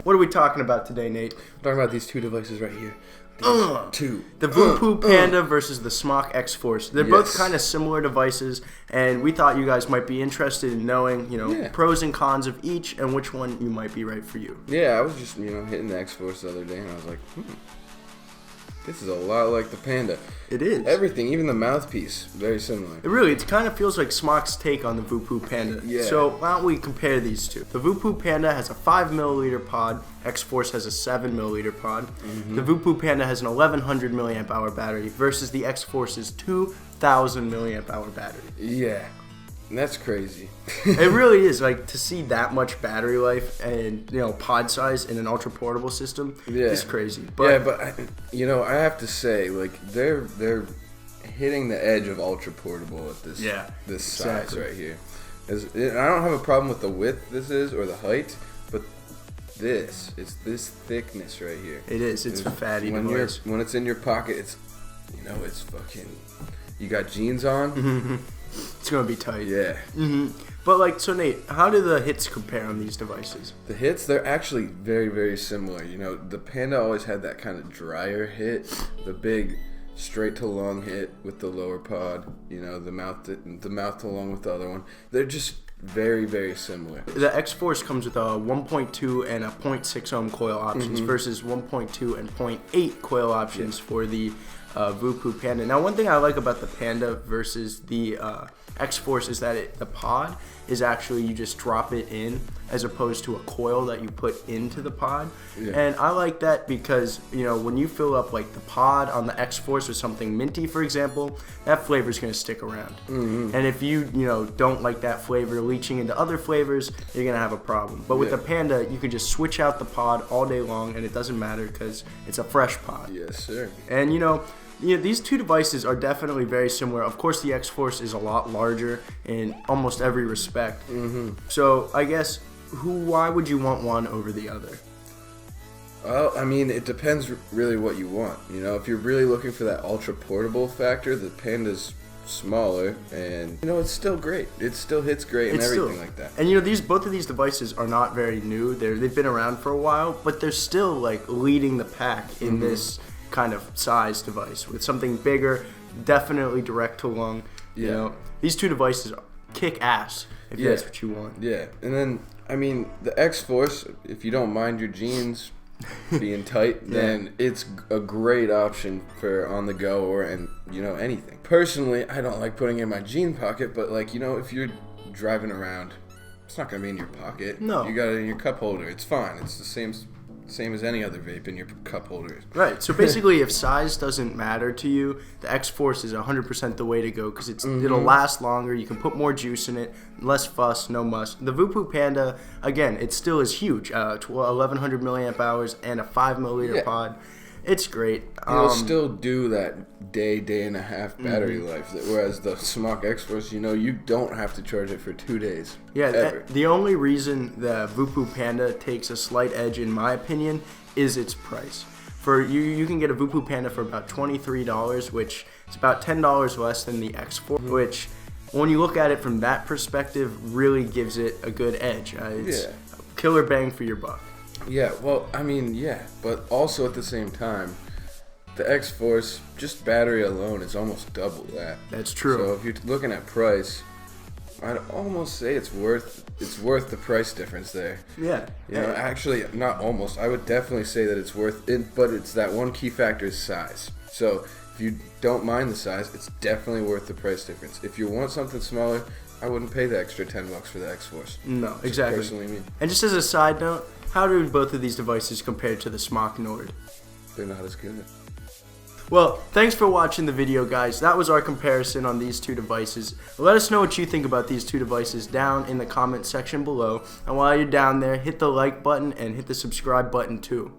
What are we talking about today, Nate? We're talking about these two devices right here. The Voopoo Panda versus the Smok X-Force. They're both kind of similar devices, and we thought you guys might be interested in knowing, pros and cons of each and which one you might be right for you. Yeah, I was just, hitting the X-Force the other day, and I was like, this is a lot like the Panda. It is. Everything, even the mouthpiece, very similar. It kind of feels like Smok's take on the Voopoo Panda. Yeah. So why don't we compare these two? The Voopoo Panda has a 5 milliliter pod. X-Force has a 7 milliliter pod. The Voopoo Panda has an 1100 milliamp hour battery versus the X-Force's 2000 milliamp hour battery. Yeah. That's crazy. It really is. Like, to see that much battery life and, pod size in an ultra portable system is crazy. But I have to say, like, they're hitting the edge of ultra portable at this size right here. I don't have a problem with the width this is or the height, but it's this thickness right here. It is. It's a fatty device. When it's in your pocket, it's fucking. You got jeans on. It's going to be tight. Yeah. But, so Nate, how do the hits compare on these devices? The hits, they're actually very, very similar. The Panda always had that kind of drier hit, the big straight to lung hit with the lower pod, the mouth to lung with the other one. They're just very, very similar. The X-Force comes with a 1.2 and a 0.6 ohm coil options versus 1.2 and 0.8 coil options for the Voopoo Panda. Now, one thing I like about the Panda versus the X-Force is that the pod is actually, you just drop it in as opposed to a coil that you put into the pod. Yeah. And I like that because, when you fill up like the pod on the X-Force with something minty, for example, that flavor is going to stick around. And if you, don't like that flavor leaching into other flavors, you're going to have a problem. But with the Panda, you can just switch out the pod all day long and it doesn't matter because it's a fresh pod. Yes, sir. And, these two devices are definitely very similar. Of course, the X-Force is a lot larger in almost every respect. So I guess, why would you want one over the other? Well, it depends really what you want. If you're really looking for that ultra portable factor, the Panda's smaller, and it's still great. It still hits great and everything like that. And both of these devices are not very new. They've been around for a while, but they're still like leading the pack in this kind of size device with something bigger, definitely direct to lung. These two devices kick ass if that's what you want. Yeah, and then the X-Force, if you don't mind your jeans being tight, then it's a great option for on the go or anything. Personally, I don't like putting it in my jean pocket, but if you're driving around, it's not gonna be in your pocket. No, you got it in your cup holder. It's fine. It's the same as any other vape in your cup holder. Right. So basically, if size doesn't matter to you, the X-Force is 100% the way to go because it'll last longer. You can put more juice in it, less fuss, no muss. The Voopoo Panda, again, it still is huge. 1100 milliamp hours and a 5 milliliter pod. It's great. It'll still do that day and a half battery life. Whereas the Smok X-Force, you don't have to charge it for 2 days. Yeah, the only reason the Voopoo Panda takes a slight edge, in my opinion, is its price. For you can get a Voopoo Panda for about $23, which is about $10 less than the X-Force, which, when you look at it from that perspective, really gives it a good edge. It's a killer bang for your buck. Yeah, well, but also at the same time, the X-Force, just battery alone, is almost double that. That's true. So if you're looking at price, I'd almost say it's worth the price difference there. Yeah. Actually, not almost. I would definitely say that it's worth it, but it's that one key factor is size. So if you don't mind the size, it's definitely worth the price difference. If you want something smaller, I wouldn't pay the extra $10 for the X-Force. No, exactly. Personally, me. And just as a side note, how do both of these devices compare to the Smok Nord? They're not as good. Well, thanks for watching the video, guys. That was our comparison on these two devices. Let us know what you think about these two devices down in the comment section below. And while you're down there, hit the like button and hit the subscribe button too.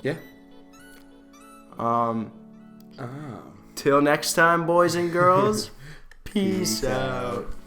Yeah. Till next time, boys and girls. Peace out.